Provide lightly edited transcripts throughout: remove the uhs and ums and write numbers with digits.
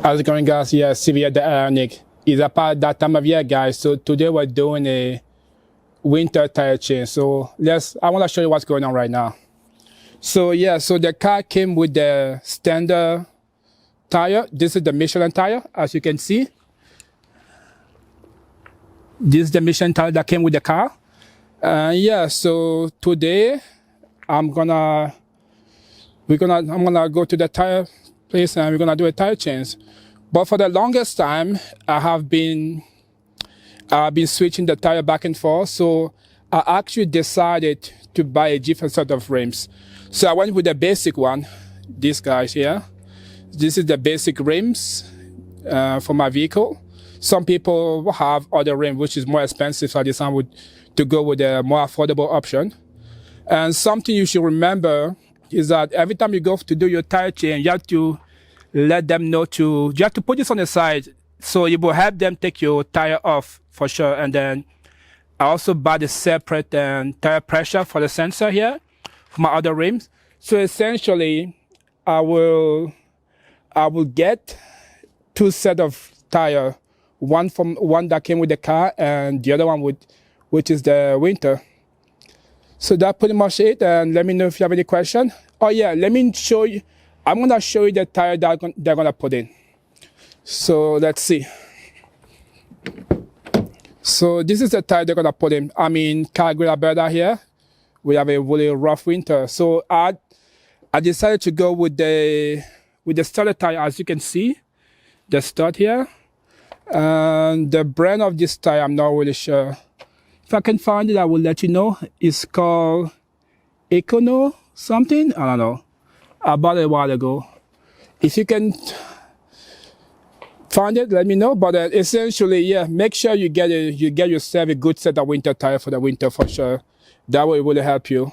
How's it going, guys? Yeah, Stevie the IONIQ. It's about that time of year, guys. So today we're doing a winter tire change. So I want to show you what's going on right now. So yeah, so the car came with the standard tire. This is the Michelin tire, as you can see. This is the Michelin tire that came with the car. Yeah, so today I'm gonna go to the tire place and we're gonna do a tire change. But for the longest time, I've been switching the tire back and forth. So I actually decided to buy a different set of rims. So I went with the basic one, these guys here. This is the basic rims for my vehicle. Some people have other rims, which is more expensive, so I decided to go with a more affordable option. And something you should remember is that every time you go to do your tire change, you have to let them know you have to put this on the side, so you will help them take your tire off for sure. And then I also bought a separate tire pressure for the sensor here for my other rims. So essentially, I will get two sets of tire, one that came with the car and the other one which is the winter. So that's pretty much it. And let me know if you have any question. Oh yeah, let me show you. I'm gonna show you the tire that they're gonna put in. So let's see. So this is the tire they're gonna put in. I'm in Calgary, Alberta here. We have a really rough winter. So I decided to go with the studded tire, as you can see, the stud here. And the brand of this tire, I'm not really sure. If I can find it, I will let you know. It's called Econo something. I don't know. I bought it a while ago. If you can find it, let me know. But essentially, yeah, make sure you get yourself a good set of winter tire for the winter for sure. That will really help you.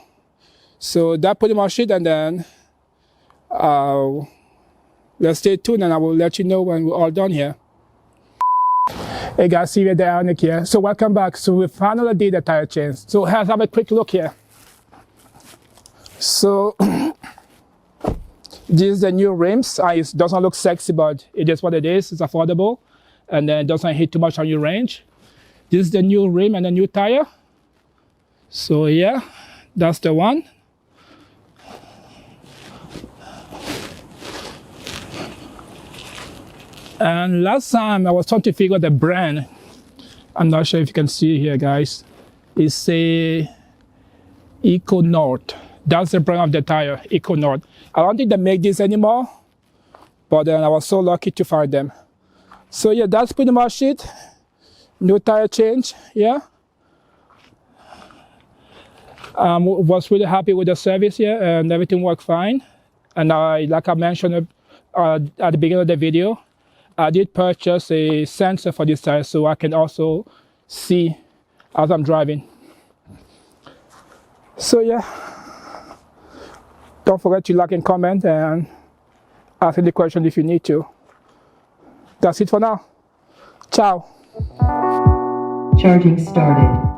So that's pretty much it. And then let's stay tuned, and I will let you know when we're all done here. Hey guys, Stevie the IONIQ here. So welcome back. So we finally did the tire change. So let's have a quick look here. So this is the new rims. It doesn't look sexy, but it is what it is. It's affordable, and then it doesn't hit too much on your range. This is the new rim and the new tire. So yeah, that's the one. And last time I was trying to figure out the brand. I'm not sure if you can see here, guys. It's a EcoNord. That's the brand of the tire, EcoNord. I don't think they make this anymore, but then I was so lucky to find them. So yeah, that's pretty much it. New tire change, yeah. Was really happy with the service here, and everything worked fine. And like I mentioned at the beginning of the video, I did purchase a sensor for this tire so I can also see as I'm driving. So yeah, don't forget to like and comment and ask any question if you need to. That's it for now. Ciao. Charging started.